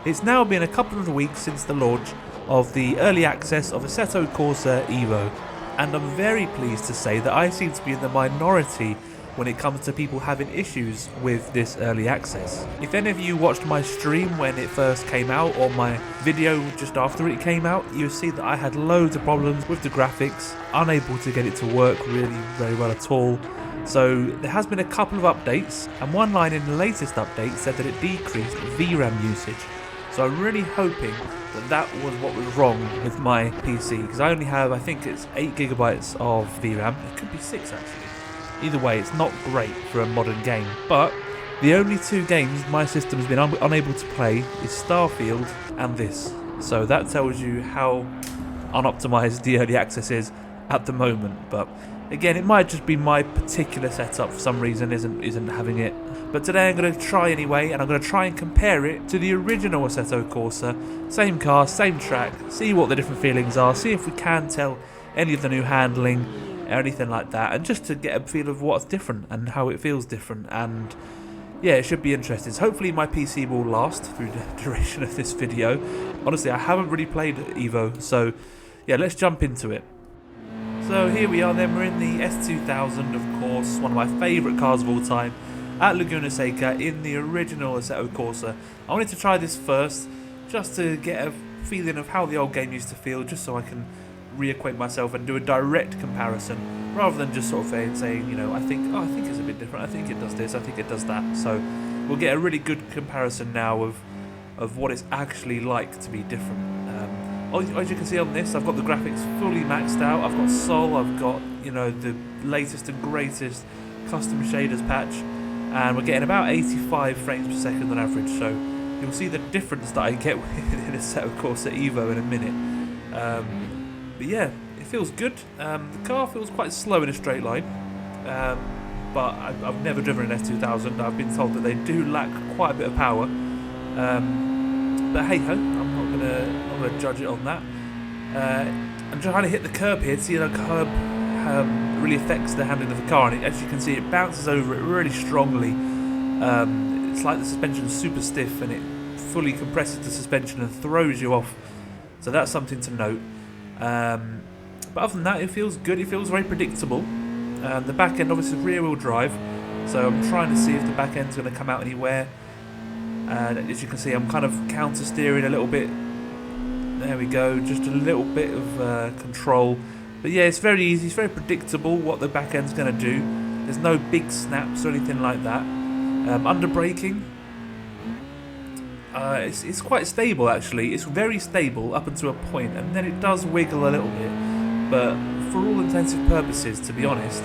It's now been a couple of weeks since the launch of the early access of Assetto Corsa EVO, and I'm very pleased to say that I seem to be in the minority when it comes to people having issues with this early access. If any of you watched my stream when it first came out, or my video just after it came out, you'll see that I had loads of problems with the graphics, unable to get it to work really very well at all. So there has been a couple of updates, and one line in the latest update said that it decreased VRAM usage. So I'm really hoping that that was what was wrong with my PC, because I only have, I think it's 8 gigabytes of VRAM. It could be 6 actually. Either way, it's not great for a modern game, but the only 2 games my system has been unable to play is Starfield and this. So that tells you how unoptimized the early access is at the moment. But again, it might just be my particular setup for some reason isn't having it. But today I'm going to try anyway, and I'm going to try and compare it to the original Assetto Corsa. Same car, same track, see what the different feelings are, see if we can tell any of the new handling, or anything like that, and just to get a feel of what's different and how it feels different. And yeah, it should be interesting. So hopefully my PC will last through the duration of this video. Honestly, I haven't really played EVO, so yeah, let's jump into it. So here we are then, we're in the S2000, of course, one of my favourite cars of all time, at Laguna Seca in the original Assetto Corsa. I wanted to try this first, just to get a feeling of how the old game used to feel, just so I can reacquaint myself and do a direct comparison, rather than just sort of saying, you know, I think it's a bit different, I think it does this, I think it does that. So we'll get a really good comparison now of what it's actually like to be different. As you can see on this, I've got the graphics fully maxed out. I've got Sol, I've got, you know, the latest and greatest custom shaders patch, and we're getting about 85 frames per second on average. So you'll see the difference that I get with Assetto Corsa EVO in a minute. But yeah, it feels good. The car feels quite slow in a straight line, but I've never driven an S2000. I've been told that they do lack quite a bit of power. But hey ho, I'm not gonna judge it on that. I'm trying to hit the curb here to see how the curb really affects the handling of the car, and as you can see, it bounces over it really strongly. It's like the suspension's super stiff, and it fully compresses the suspension and throws you off. So that's something to note. But other than that, it feels good. It feels very predictable. The back end, obviously, rear-wheel drive, so I'm trying to see if the back end's going to come out anywhere. And as you can see, I'm kind of counter-steering a little bit. There we go, just a little bit of control. But yeah, it's very easy, it's very predictable what the back end's going to do. There's no big snaps or anything like that. Under braking, it's quite stable actually. It's very stable up until a point, and then it does wiggle a little bit. But for all intents and purposes, to be honest,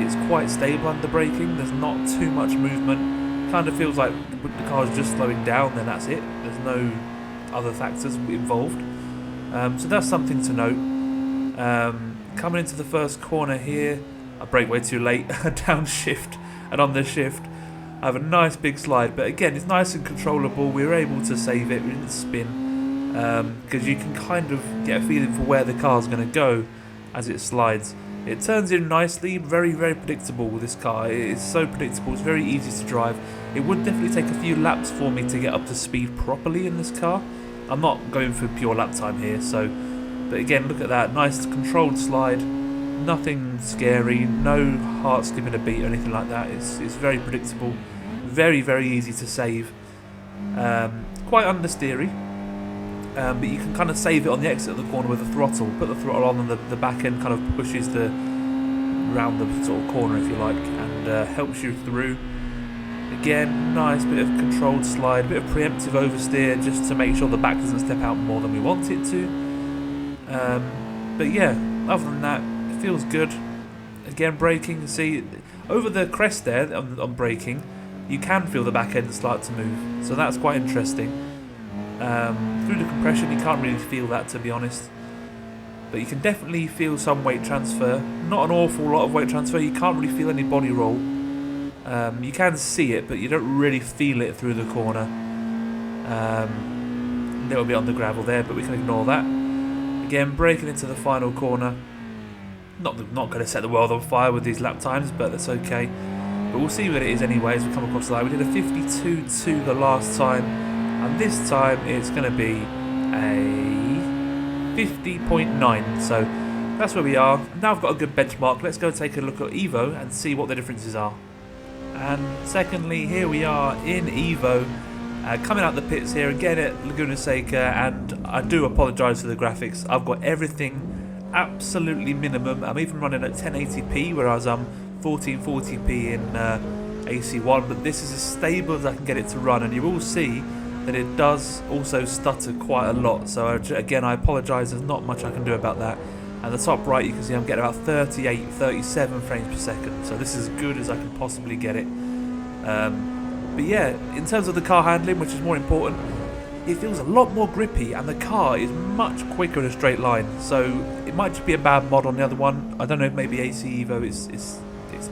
it's quite stable under braking. There's not too much movement. Kind of feels like the car's just slowing down, then that's it. There's no other factors involved. So that's something to note. Coming into the first corner here, I brake way too late, downshift, and on the shift I have a nice big slide, but again, it's nice and controllable. We were able to save it, we didn't spin, because you can kind of get a feeling for where the car's going to go as it slides. It turns in nicely, very, very predictable with this car. It is so predictable, it's very easy to drive. It would definitely take a few laps for me to get up to speed properly in this car. I'm not going for pure lap time here, so, but again, look at that, nice controlled slide, nothing scary, no heart skipping a beat or anything like that. It's very predictable, very, very easy to save, quite understeery. But you can kind of save it on the exit of the corner with the throttle. Put the throttle on, and the back end kind of pushes round the sort of corner, if you like, and helps you through. Again, nice bit of controlled slide, a bit of preemptive oversteer, just to make sure the back doesn't step out more than we want it to. But yeah, other than that, it feels good. Again, braking, see, over the crest there on braking, you can feel the back end start to move. So that's quite interesting. Through the compression, you can't really feel that, to be honest, but you can definitely feel some weight transfer. Not an awful lot of weight transfer. You can't really feel any body roll. You can see it, but you don't really feel it through the corner. A little bit on the gravel there, but we can ignore that. Again, braking into the final corner. Not going to set the world on fire with these lap times, but that's okay. But we'll see what it is anyway as we come across the line. We did a 52.2 the last time. and this time it's going to be a 50.9. So that's where we are. Now I've got a good benchmark. Let's go take a look at EVO and see what the differences are. And secondly, here we are in EVO, coming out the pits here again at Laguna Seca, and I do apologise for the graphics. I've got everything absolutely minimum. I'm even running at 1080p, whereas I'm 1440p in AC1, but this is as stable as I can get it to run, and you will see that it does also stutter quite a lot. So again, I apologise, there's not much I can do about that. And the top right, you can see I'm getting about 38, 37 frames per second. So this is as good as I can possibly get it. But yeah, in terms of the car handling, which is more important, it feels a lot more grippy, and the car is much quicker in a straight line. So it might just be a bad mod on the other one. I don't know if maybe AC EVO is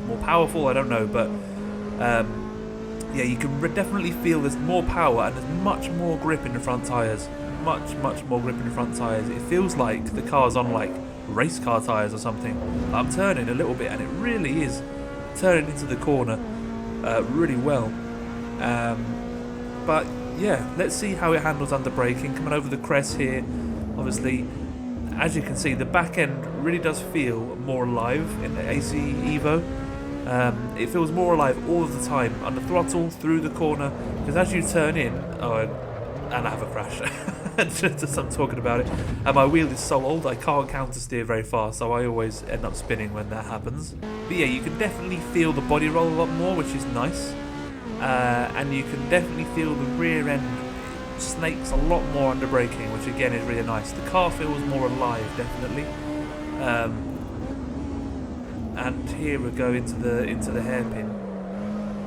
more powerful, I don't know. But yeah, you can definitely feel there's more power and there's much more grip in the front tyres. Much more grip in the front tyres. It feels like the car's on like race car tyres or something. I'm turning a little bit, and it really is turning into the corner really well. But yeah, let's see how it handles under braking. Coming over the crest here, obviously, as you can see, the back end really does feel more alive in the AC EVO. It feels more alive all of the time, under throttle, through the corner, because as you turn in, and I have a crash. Just I'm talking about it, and my wheel is so old I can't counter steer very far, so I always end up spinning when that happens. But yeah, you can definitely feel the body roll a lot more, which is nice, and you can definitely feel the rear end snakes a lot more under braking, which again is really nice. The car feels more alive, definitely. And here we go into the hairpin.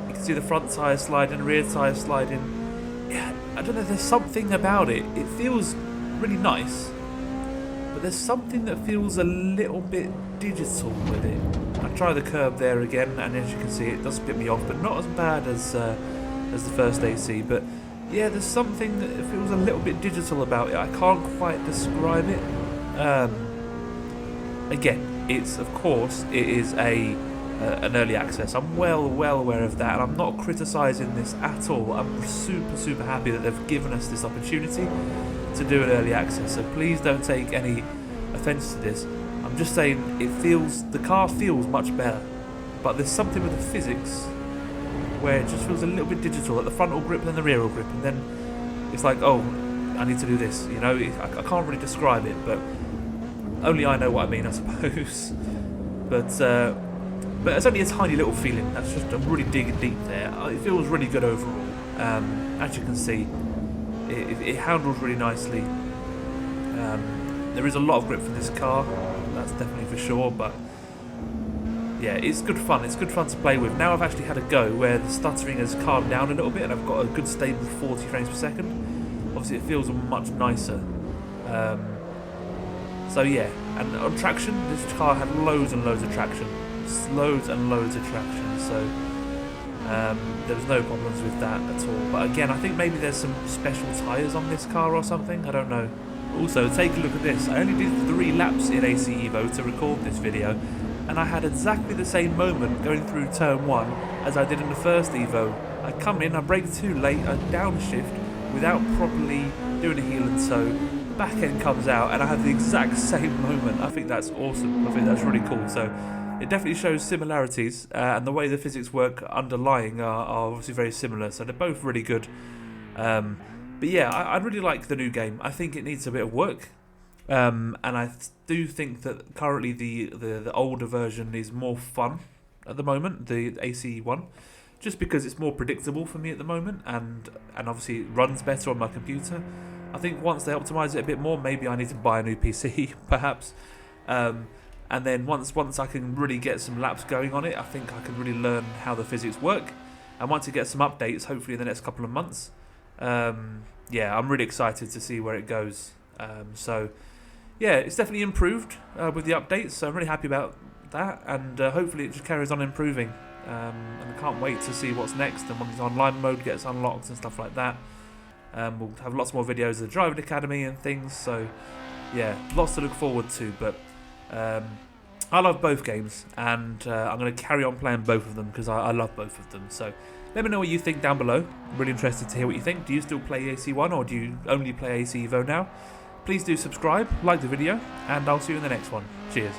You can see the front tyre sliding, rear tyre sliding. Yeah, I don't know, there's something about it. It feels really nice, but there's something that feels a little bit digital with it. I try the curb there again, and as you can see, it does spit me off, but not as bad as the first AC. But yeah, there's something that feels a little bit digital about it. I can't quite describe it. Again, it's of course it is an early access. I'm well aware of that, and I'm not criticising this at all. I'm super happy that they've given us this opportunity to do an early access, so please don't take any offence to this. I'm just saying the car feels much better, but there's something with the physics where it just feels a little bit digital at the frontal grip and then the rear grip, and then it's like, oh, I need to do this, you know. I can't really describe it, but only I know what I mean, I suppose. But it's only a tiny little feeling. That's just, I'm really digging deep there. It feels really good overall. As you can see, it handles really nicely. There is a lot of grip for this car, that's definitely for sure. But yeah, it's good fun. It's good fun to play with. Now I've actually had a go where the stuttering has calmed down a little bit, and I've got a good stable 40 frames per second. Obviously, it feels much nicer. So yeah, and on traction, this car had loads and loads of traction. Loads and loads of traction, so there was no problems with that at all. But again, I think maybe there's some special tyres on this car or something, I don't know. Also, take a look at this. I only did 3 laps in AC EVO to record this video, and I had exactly the same moment going through turn 1 as I did in the first EVO. I come in, I brake too late, I downshift without properly doing a heel and toe. Back end comes out, and I have the exact same moment. I think that's awesome. I think that's really cool. So it definitely shows similarities, and the way the physics work underlying are obviously very similar, so they're both really good. But yeah, I really like the new game. I think it needs a bit of work, and I do think that currently the older version is more fun at the moment, the AC one, just because it's more predictable for me at the moment, and obviously it runs better on my computer. I think once they optimise it a bit more, maybe I need to buy a new PC, perhaps. And then once I can really get some laps going on it, I think I can really learn how the physics work. And once it gets some updates, hopefully in the next couple of months, yeah, I'm really excited to see where it goes. So yeah, it's definitely improved with the updates, so I'm really happy about that, and hopefully it just carries on improving. And I can't wait to see what's next, and when the online mode gets unlocked and stuff like that. We'll have lots more videos of the Driving Academy and things, so yeah, lots to look forward to. But I love both games, and I'm going to carry on playing both of them because I love both of them. So Let me know what you think down below. I'm really interested to hear what you think. Do you still play AC1 or do you only play AC EVO now? Please do subscribe, like the video, and I'll see you in the next one. Cheers.